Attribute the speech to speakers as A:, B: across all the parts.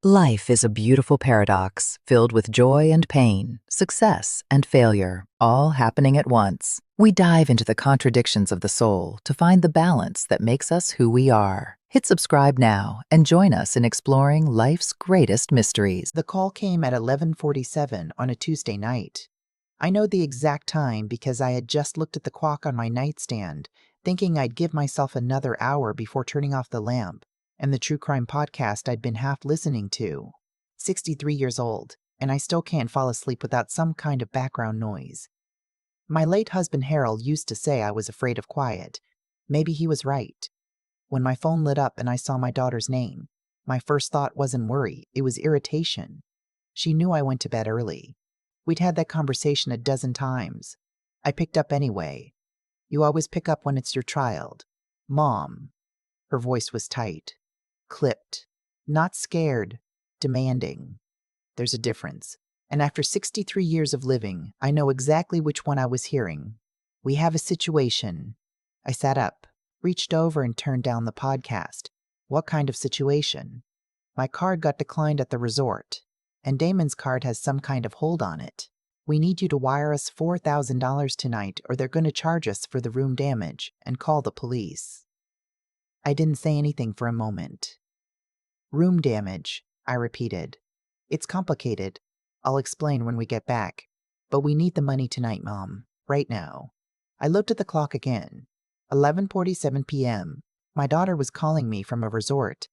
A: Life is a beautiful paradox filled with joy and pain, success and failure, all happening at once. We dive into the contradictions of the soul to find the balance that makes us who we are. Hit subscribe now and join us in exploring life's greatest mysteries.
B: The call came at 11:47 on a Tuesday night. I know the exact time because I had just looked at the clock on my nightstand, thinking I'd give myself another hour before turning off the lamp, and the true crime podcast I'd been half listening to. 63 years old, and I still can't fall asleep without some kind of background noise. My late husband Harold used to say I was afraid of quiet. Maybe he was right. When my phone lit up and I saw my daughter's name, my first thought wasn't worry, it was irritation. She knew I went to bed early. We'd had that conversation a dozen times. I picked up anyway. You always pick up when it's your child. Mom. Her voice was tight, clipped, not scared, demanding. There's a difference. And after 63 years of living, I know exactly which one I was hearing. We have a situation. I sat up, reached over and turned down the podcast. What kind of situation? My card got declined at the resort, and Damon's card has some kind of hold on it. We need you to wire us $4,000 tonight or they're going to charge us for the room damage and call the police. I didn't say anything for a moment. Room damage, I repeated. It's complicated. I'll explain when we get back. But we need the money tonight, Mom. Right now. I looked at the clock again. 11:47 p.m. My daughter was calling me from a resort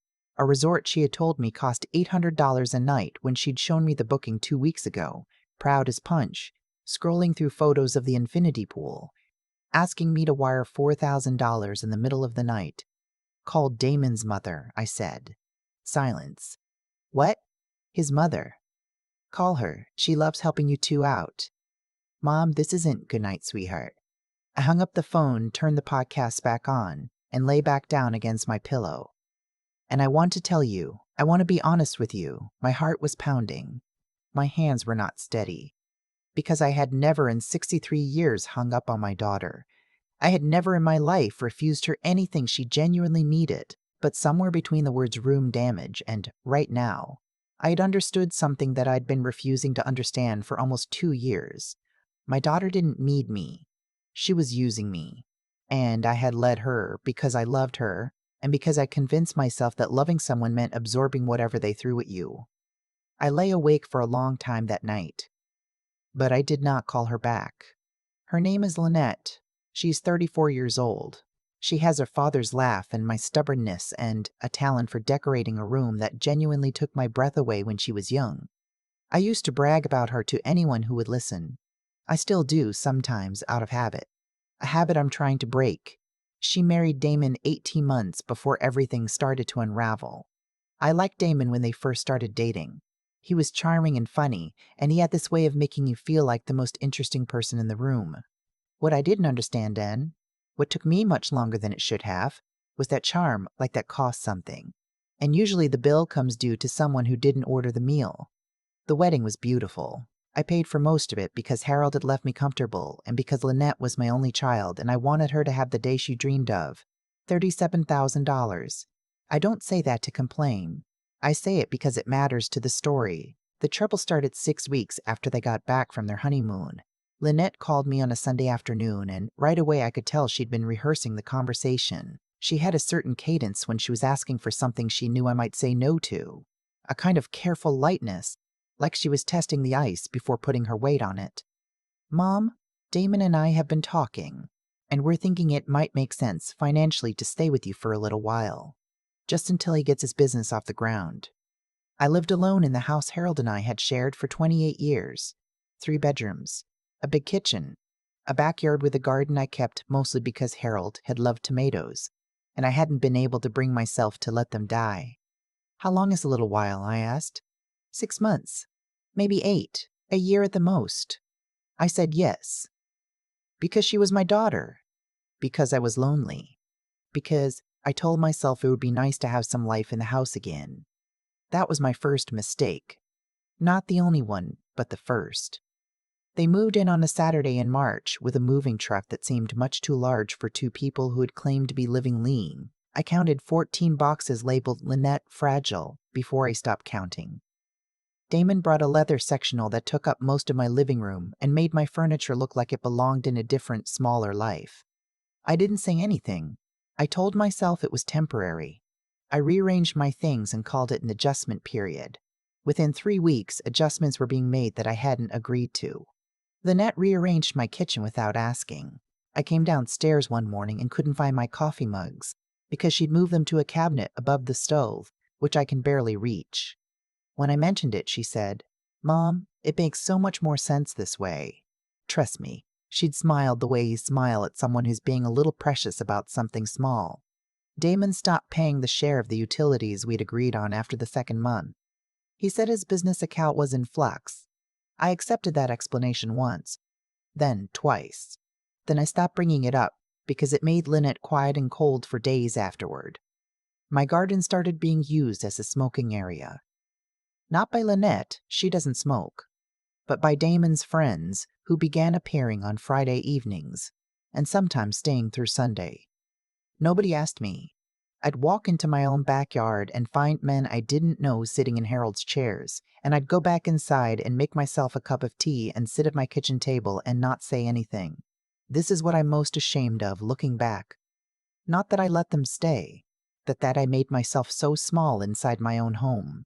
B: she had told me cost $800 a night when she'd shown me the booking 2 weeks ago, proud as punch, scrolling through photos of the infinity pool, asking me to wire $4,000 in the middle of the night. Call Damon's mother, I said. Silence. What? His mother. Call her. She loves helping you two out. Mom, this isn't good night, sweetheart. I hung up the phone, turned the podcast back on, and lay back down against my pillow. And I want to tell you, I want to be honest with you, my heart was pounding. My hands were not steady. Because I had never in 63 years hung up on my daughter. I had never in my life refused her anything she genuinely needed. But somewhere between the words room damage and right now, I had understood something that I'd been refusing to understand for almost 2 years. My daughter didn't need me. She was using me. And I had let her because I loved her and because I convinced myself that loving someone meant absorbing whatever they threw at you. I lay awake for a long time that night. But I did not call her back. Her name is Lynette. She's 34 years old. She has her father's laugh and my stubbornness and a talent for decorating a room that genuinely took my breath away when she was young. I used to brag about her to anyone who would listen. I still do sometimes out of habit. A habit I'm trying to break. She married Damon 18 months before everything started to unravel. I liked Damon when they first started dating. He was charming and funny, and he had this way of making you feel like the most interesting person in the room. What I didn't understand then, what took me much longer than it should have, was that charm like that costs something. And usually the bill comes due to someone who didn't order the meal. The wedding was beautiful. I paid for most of it because Harold had left me comfortable and because Lynette was my only child and I wanted her to have the day she dreamed of. $37,000. I don't say that to complain. I say it because it matters to the story. The trouble started 6 weeks after they got back from their honeymoon. Lynette called me on a Sunday afternoon, and right away I could tell she'd been rehearsing the conversation. She had a certain cadence when she was asking for something she knew I might say no to. A kind of careful lightness, like she was testing the ice before putting her weight on it. Mom, Damon and I have been talking, and we're thinking it might make sense financially to stay with you for a little while, just until he gets his business off the ground. I lived alone in the house Harold and I had shared for 28 years. 3 bedrooms. A big kitchen, a backyard with a garden I kept mostly because Harold had loved tomatoes, and I hadn't been able to bring myself to let them die. How long is a little while? I asked. 6 months, maybe 8, a year at the most. I said yes. Because she was my daughter. Because I was lonely. Because I told myself it would be nice to have some life in the house again. That was my first mistake. Not the only one, but the first. They moved in on a Saturday in March with a moving truck that seemed much too large for 2 people who had claimed to be living lean. I counted 14 boxes labeled Lynette Fragile before I stopped counting. Damon brought a leather sectional that took up most of my living room and made my furniture look like it belonged in a different, smaller life. I didn't say anything. I told myself it was temporary. I rearranged my things and called it an adjustment period. Within 3 weeks, adjustments were being made that I hadn't agreed to. Lynette rearranged my kitchen without asking. I came downstairs one morning and couldn't find my coffee mugs because she'd moved them to a cabinet above the stove, which I can barely reach. When I mentioned it, she said, "Mom, it makes so much more sense this way." Trust me, she'd smiled the way you smile at someone who's being a little precious about something small. Damon stopped paying the share of the utilities we'd agreed on after the second month. He said his business account was in flux. I accepted that explanation once, then twice. Then I stopped bringing it up because it made Lynette quiet and cold for days afterward. My garden started being used as a smoking area. Not by Lynette, she doesn't smoke, but by Damon's friends who began appearing on Friday evenings and sometimes staying through Sunday. Nobody asked me. I'd walk into my own backyard and find men I didn't know sitting in Harold's chairs, and I'd go back inside and make myself a cup of tea and sit at my kitchen table and not say anything. This is what I'm most ashamed of looking back. Not that I let them stay, but that I made myself so small inside my own home.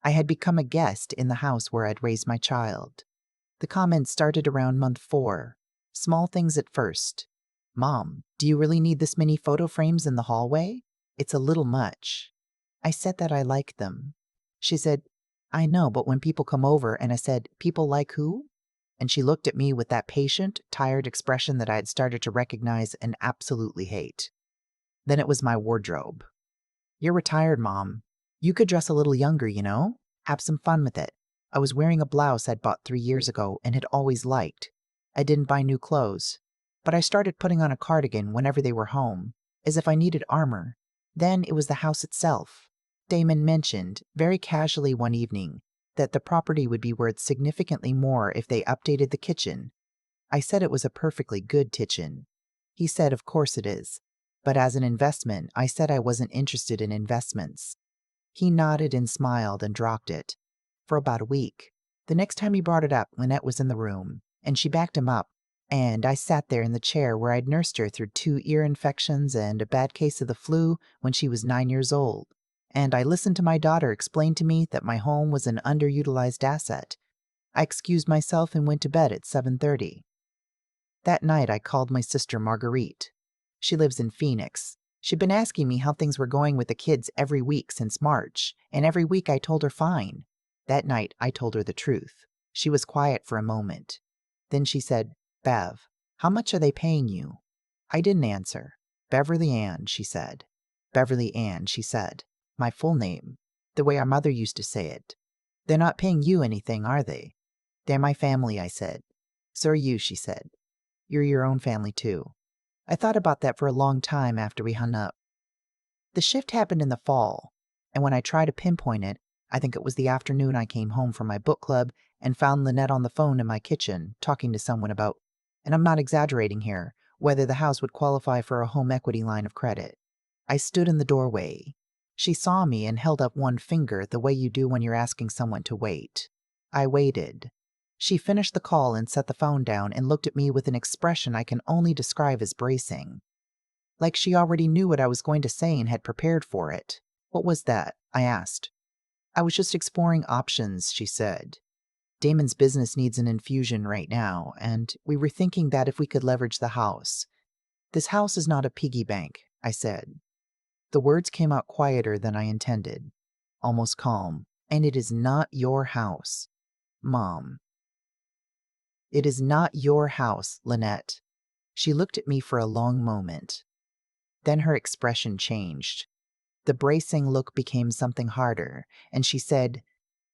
B: I had become a guest in the house where I'd raised my child. The comments started around month 4. Small things at first. "Mom, do you really need this many photo frames in the hallway? It's a little much." I said that I liked them. She said, "I know, but when people come over," and I said, "People like who?" And she looked at me with that patient, tired expression that I had started to recognize and absolutely hate. Then it was my wardrobe. "You're retired, Mom. You could dress a little younger, you know? Have some fun with it. I was wearing a blouse I'd bought 3 years ago and had always liked. I didn't buy new clothes, but I started putting on a cardigan whenever they were home, as if I needed armor. Then it was the house itself. Damon mentioned, very casually one evening, that the property would be worth significantly more if they updated the kitchen. I said it was a perfectly good kitchen. He said, "Of course it is. But as an investment, I said I wasn't interested in investments." He nodded and smiled and dropped it. For about a week. The next time he brought it up, Lynette was in the room, and she backed him up, and I sat there in the chair where I'd nursed her through 2 ear infections and a bad case of the flu when she was 9 years old. And I listened to my daughter explain to me that my home was an underutilized asset. I excused myself and went to bed at 7:30. That night I called my sister Marguerite. She lives in Phoenix. She'd been asking me how things were going with the kids every week since March, and every week I told her fine. That night I told her the truth. She was quiet for a moment. Then she said, "Bev, how much are they paying you?" I didn't answer. "Beverly Ann," she said. "Beverly Ann," she said. My full name, the way our mother used to say it. "They're not paying you anything, are they?" "They're my family," I said. "So are you," she said. "You're your own family, too." I thought about that for a long time after we hung up. The shift happened in the fall, and when I try to pinpoint it, I think it was the afternoon I came home from my book club and found Lynette on the phone in my kitchen, talking to someone about, and I'm not exaggerating here, whether the house would qualify for a home equity line of credit. I stood in the doorway. She saw me and held up one finger the way you do when you're asking someone to wait. I waited. She finished the call and set the phone down and looked at me with an expression I can only describe as bracing. Like she already knew what I was going to say and had prepared for it. "What was that?" I asked. "I was just exploring options," she said. "Damon's business needs an infusion right now, and we were thinking that if we could leverage the house." "This house is not a piggy bank," I said. The words came out quieter than I intended, almost calm. "And it is not your house, Mom. It is not your house, Lynette." She looked at me for a long moment. Then her expression changed. The bracing look became something harder, and she said,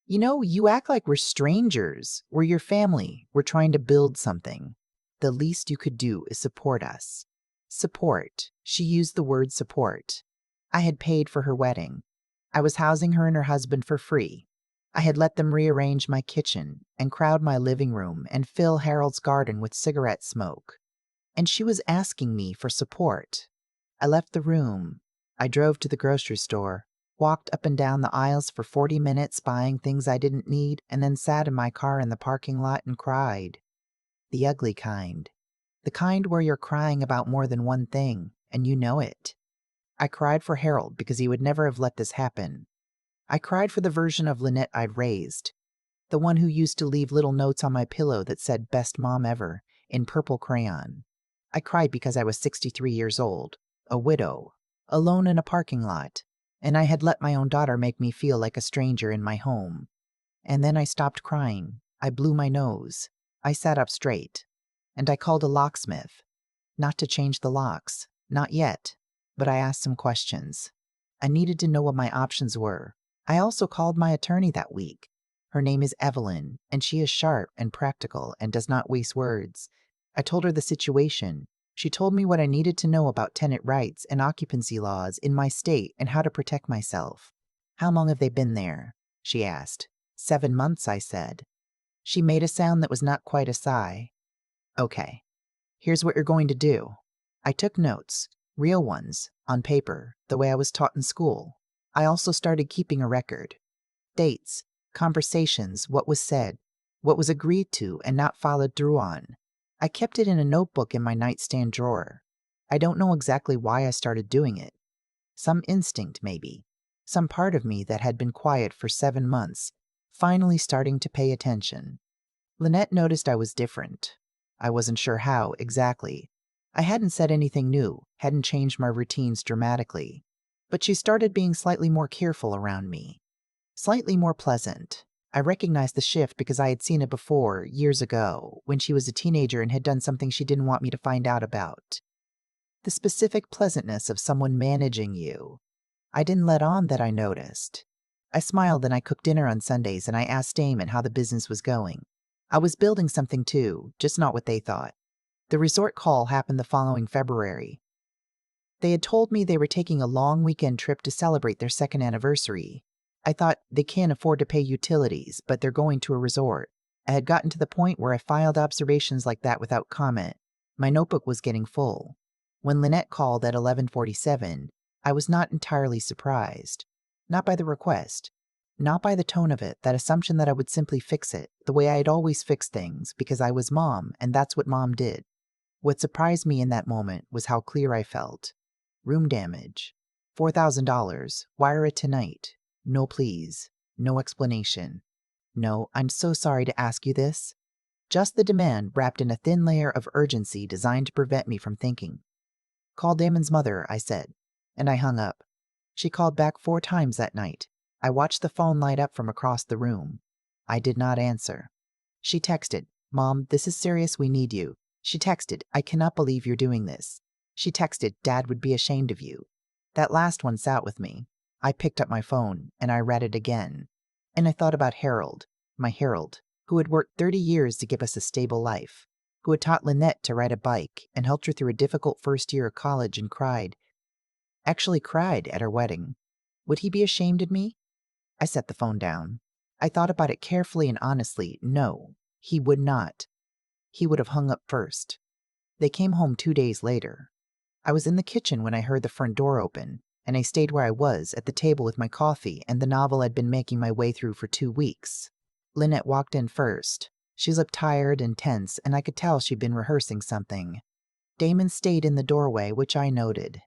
B: "You know, you act like we're strangers. We're your family. We're trying to build something. The least you could do is support us." Support. She used the word support. I had paid for her wedding. I was housing her and her husband for free. I had let them rearrange my kitchen and crowd my living room and fill Harold's garden with cigarette smoke. And she was asking me for support. I left the room. I drove to the grocery store, walked up and down the aisles for 40 minutes buying things I didn't need, and then sat in my car in the parking lot and cried. The ugly kind. The kind where you're crying about more than one thing, and you know it. I cried for Harold because he would never have let this happen. I cried for the version of Lynette I'd raised, the one who used to leave little notes on my pillow that said "Best Mom Ever" in purple crayon. I cried because I was 63 years old, a widow, alone in a parking lot, and I had let my own daughter make me feel like a stranger in my home. And then I stopped crying. I blew my nose. I sat up straight. And I called a locksmith. Not to change the locks. Not yet. But I asked some questions. I needed to know what my options were. I also called my attorney that week. Her name is Evelyn, and she is sharp and practical and does not waste words. I told her the situation. She told me what I needed to know about tenant rights and occupancy laws in my state and how to protect myself. "How long have they been there?" she asked. 7 months, I said. She made a sound that was not quite a sigh. "Okay, here's what you're going to do." I took notes, real ones, on paper, the way I was taught in school. I also started keeping a record. Dates, conversations, what was said, what was agreed to and not followed through on. I kept it in a notebook in my nightstand drawer. I don't know exactly why I started doing it. Some instinct, maybe. Some part of me that had been quiet for 7 months, finally starting to pay attention. Lynette noticed I was different. I wasn't sure how, exactly. I hadn't said anything new, hadn't changed my routines dramatically. But she started being slightly more careful around me. Slightly more pleasant. I recognized the shift because I had seen it before, years ago, when she was a teenager and had done something she didn't want me to find out about. The specific pleasantness of someone managing you. I didn't let on that I noticed. I smiled and I cooked dinner on Sundays and I asked Damon how the business was going. I was building something too, just not what they thought. The resort call happened the following February. They had told me they were taking a long weekend trip to celebrate their 2nd anniversary. I thought, they can't afford to pay utilities, but they're going to a resort. I had gotten to the point where I filed observations like that without comment. My notebook was getting full. When Lynette called at 11:47, I was not entirely surprised. Not by the request. Not by the tone of it, that assumption that I would simply fix it, the way I had always fixed things, because I was Mom, and that's what Mom did. What surprised me in that moment was how clear I felt. Room damage. $4,000. Wire it tonight. No please. No explanation. No, I'm so sorry to ask you this. Just the demand wrapped in a thin layer of urgency designed to prevent me from thinking. "Call Damon's mother," I said, and I hung up. She called back 4 times that night. I watched the phone light up from across the room. I did not answer. She texted, "Mom, this is serious, we need you." She texted, "I cannot believe you're doing this." She texted, "Dad would be ashamed of you." That last one sat with me. I picked up my phone, and I read it again. And I thought about Harold, my Harold, who had worked 30 years to give us a stable life, who had taught Lynette to ride a bike and helped her through a difficult first year of college and cried at her wedding. Would he be ashamed of me? I set the phone down. I thought about it carefully and honestly. No, he would not. He would have hung up first. They came home 2 days later. I was in the kitchen when I heard the front door open, and I stayed where I was, at the table with my coffee and the novel I'd been making my way through for 2 weeks. Lynette walked in first. She looked tired and tense, and I could tell she'd been rehearsing something. Damon stayed in the doorway, which I noted.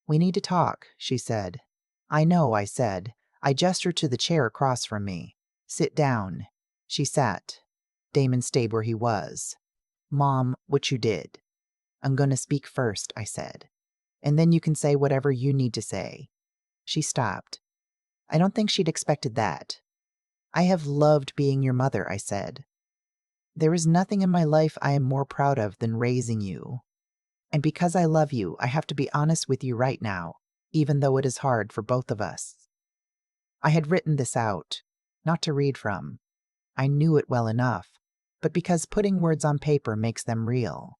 B: "We need to talk," she said. "I know," I said. I gestured to the chair across from me. "Sit down." She sat. Damon stayed where he was. "Mom, what you did." "I'm going to speak first," I said. "And then you can say whatever you need to say." She stopped. I don't think she'd expected that. "I have loved being your mother," I said. "There is nothing in my life I am more proud of than raising you. And because I love you, I have to be honest with you right now, even though it is hard for both of us." I had written this out, not to read from. I knew it well enough, but because putting words on paper makes them real.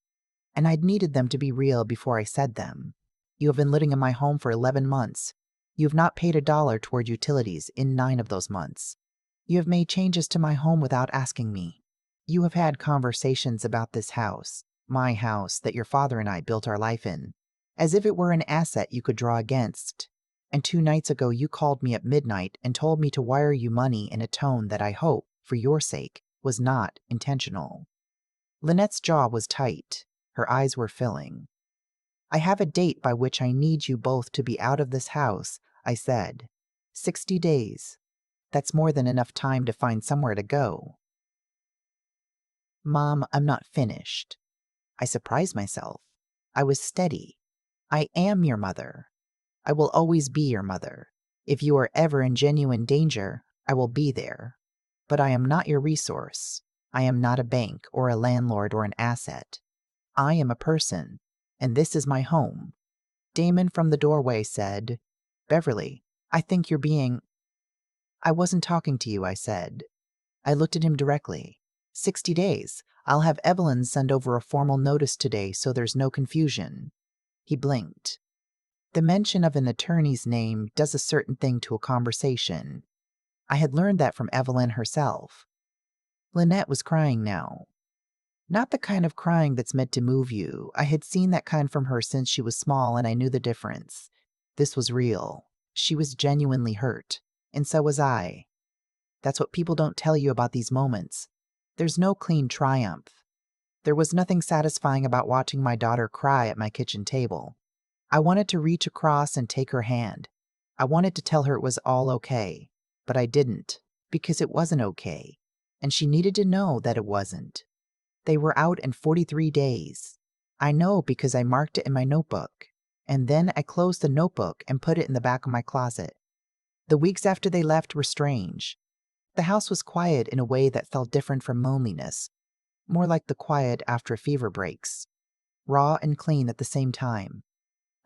B: And I'd needed them to be real before I said them. "You have been living in my home for 11 months. You have not paid a dollar toward utilities in 9 of those months. You have made changes to my home without asking me. You have had conversations about this house, my house that your father and I built our life in, as if it were an asset you could draw against. And 2 nights ago you called me at midnight and told me to wire you money in a tone that I hope, for your sake, was not intentional." Lynette's jaw was tight. Her eyes were filling. "I have a date by which I need you both to be out of this house," I said. 60 days. That's more than enough time to find somewhere to go." "Mom, I'm not finished." I surprised myself. I was steady. "I am your mother. I will always be your mother. If you are ever in genuine danger, I will be there. But I am not your resource. I am not a bank or a landlord or an asset. I am a person, and this is my home." Damon from the doorway said, "Beverly, I think you're being—" "I wasn't talking to you," I said. I looked at him directly. 60 days. I'll have Evelyn send over a formal notice today so there's no confusion." He blinked. The mention of an attorney's name does a certain thing to a conversation. I had learned that from Evelyn herself. Lynette was crying now. Not the kind of crying that's meant to move you. I had seen that kind from her since she was small, and I knew the difference. This was real. She was genuinely hurt. And so was I. That's what people don't tell you about these moments. There's no clean triumph. There was nothing satisfying about watching my daughter cry at my kitchen table. I wanted to reach across and take her hand. I wanted to tell her it was all okay. But I didn't, because it wasn't okay. And she needed to know that it wasn't. They were out in 43 days. I know because I marked it in my notebook. And then I closed the notebook and put it in the back of my closet. The weeks after they left were strange. The house was quiet in a way that felt different from loneliness, more like the quiet after a fever breaks. Raw and clean at the same time.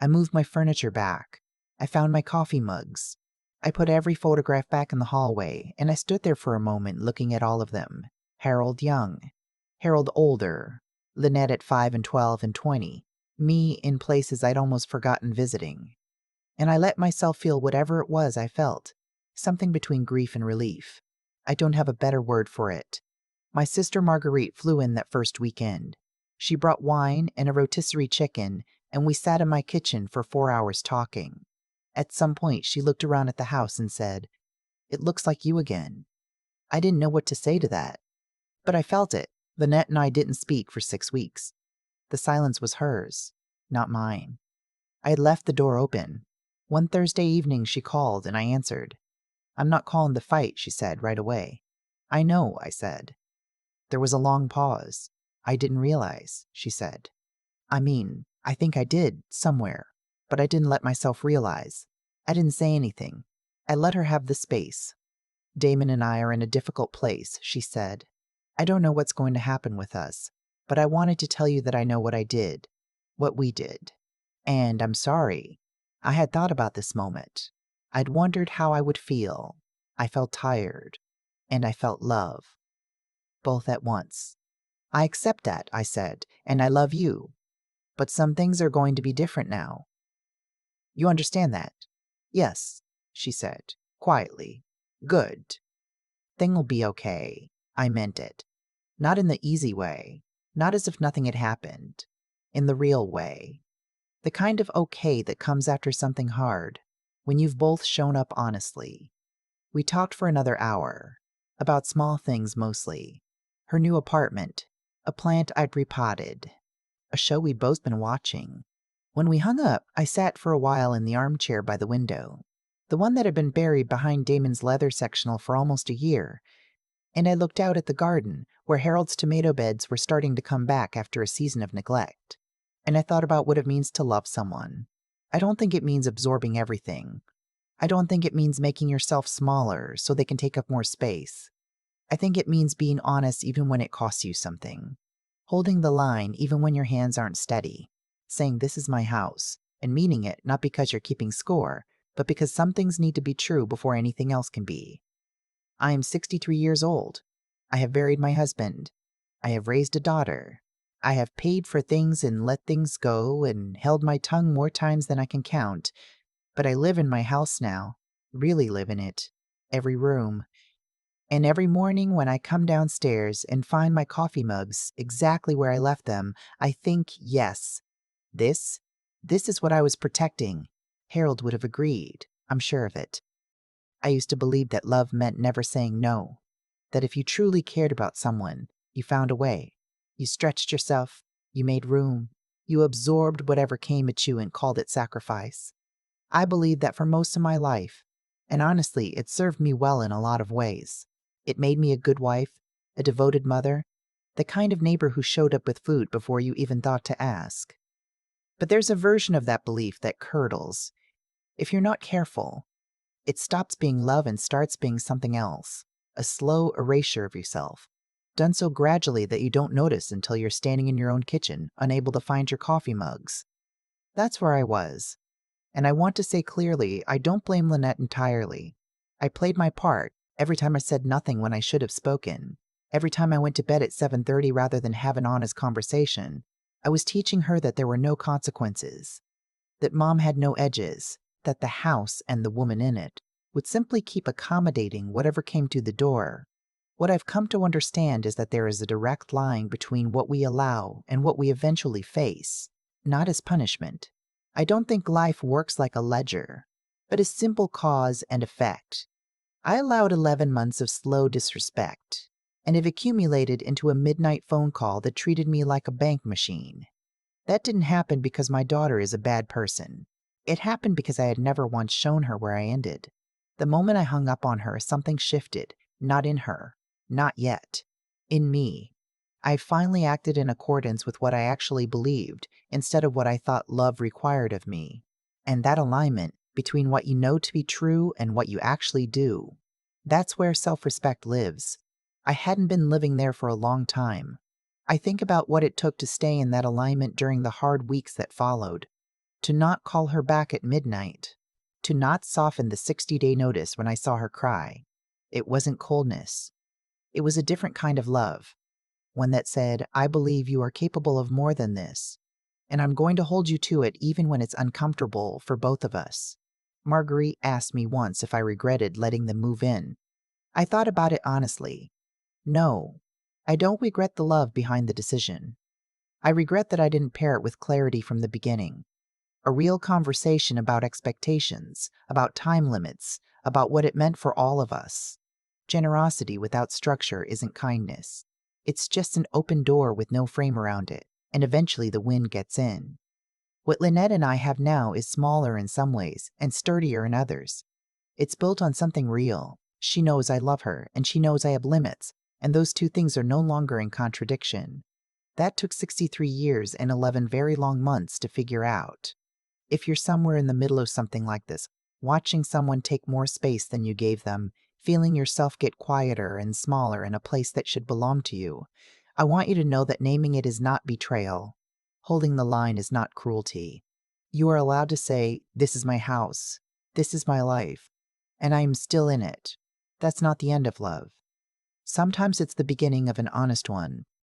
B: I moved my furniture back. I found my coffee mugs. I put every photograph back in the hallway, and I stood there for a moment looking at all of them. Harold young. Harold older. Lynette at 5 and 12 and 20. Me in places I'd almost forgotten visiting. And I let myself feel whatever it was I felt. Something between grief and relief. I don't have a better word for it. My sister Marguerite flew in that first weekend. She brought wine and a rotisserie chicken, and we sat in my kitchen for 4 hours talking. At some point, she looked around at the house and said, "It looks like you again." I didn't know what to say to that. But I felt it. Lynette and I didn't speak for 6 weeks. The silence was hers, not mine. I had left the door open. One Thursday evening, she called, and I answered. "I'm not calling the fight," she said right away. "I know," I said. There was a long pause. "I didn't realize," she said. I think I did, somewhere, but I didn't let myself realize. I didn't say anything. I let her have the space. "Damon and I are in a difficult place," she said. "I don't know what's going to happen with us, but I wanted to tell you that I know what I did, what we did. And I'm sorry. I had thought about this moment. I'd wondered how I would feel. I felt tired, and I felt love. Both at once. I accept that," I said, "and I love you. But some things are going to be different now. You understand that?" "Yes," she said, quietly. "Good. Thing'll be okay." I meant it. Not in the easy way. Not as if nothing had happened. In the real way. The kind of okay that comes after something hard, when you've both shown up honestly. We talked for another hour. About small things mostly. Her new apartment. A plant I'd repotted. A show we'd both been watching. When we hung up, I sat for a while in the armchair by the window, the one that had been buried behind Damon's leather sectional for almost a year, and I looked out at the garden, where Harold's tomato beds were starting to come back after a season of neglect. And I thought about what it means to love someone. I don't think it means absorbing everything. I don't think it means making yourself smaller so they can take up more space. I think it means being honest even when it costs you something. Holding the line even when your hands aren't steady. Saying this is my house, and meaning it not because you're keeping score, but because some things need to be true before anything else can be. I am 63 years old. I have buried my husband. I have raised a daughter. I have paid for things and let things go and held my tongue more times than I can count. But I live in my house now, really live in it, every room. And every morning when I come downstairs and find my coffee mugs exactly where I left them, I think, yes, this is what I was protecting. Harold would have agreed. I'm sure of it. I used to believe that love meant never saying no, that if you truly cared about someone, you found a way. You stretched yourself, you made room, you absorbed whatever came at you and called it sacrifice. I believed that for most of my life, and honestly, it served me well in a lot of ways. It made me a good wife, a devoted mother, the kind of neighbor who showed up with food before you even thought to ask. But there's a version of that belief that curdles. If you're not careful, it stops being love and starts being something else, a slow erasure of yourself, done so gradually that you don't notice until you're standing in your own kitchen, unable to find your coffee mugs. That's where I was. And I want to say clearly, I don't blame Lynette entirely. I played my part every time I said nothing when I should have spoken. Every time I went to bed at 7:30 rather than have an honest conversation. I was teaching her that there were no consequences, that mom had no edges, that the house and the woman in it would simply keep accommodating whatever came to the door. What I've come to understand is that there is a direct line between what we allow and what we eventually face, not as punishment. I don't think life works like a ledger, but as simple cause and effect. I allowed 11 months of slow disrespect, and have accumulated into a midnight phone call that treated me like a bank machine. That didn't happen because my daughter is a bad person. It happened because I had never once shown her where I ended. The moment I hung up on her, something shifted, not in her, not yet, in me. I finally acted in accordance with what I actually believed instead of what I thought love required of me. And that alignment between what you know to be true and what you actually do, that's where self-respect lives. I hadn't been living there for a long time. I think about what it took to stay in that alignment during the hard weeks that followed. To not call her back at midnight. To not soften the 60-day notice when I saw her cry. It wasn't coldness. It was a different kind of love. One that said, I believe you are capable of more than this, and I'm going to hold you to it even when it's uncomfortable for both of us. Marguerite asked me once if I regretted letting them move in. I thought about it honestly. No, I don't regret the love behind the decision. I regret that I didn't pair it with clarity from the beginning. A real conversation about expectations, about time limits, about what it meant for all of us. Generosity without structure isn't kindness. It's just an open door with no frame around it, and eventually the wind gets in. What Lynette and I have now is smaller in some ways and sturdier in others. It's built on something real. She knows I love her, and she knows I have limits, and those two things are no longer in contradiction. That took 63 years and 11 very long months to figure out. If you're somewhere in the middle of something like this, watching someone take more space than you gave them, feeling yourself get quieter and smaller in a place that should belong to you, I want you to know that naming it is not betrayal. Holding the line is not cruelty. You are allowed to say, this is my house, this is my life, and I am still in it. That's not the end of love. Sometimes it's the beginning of an honest one.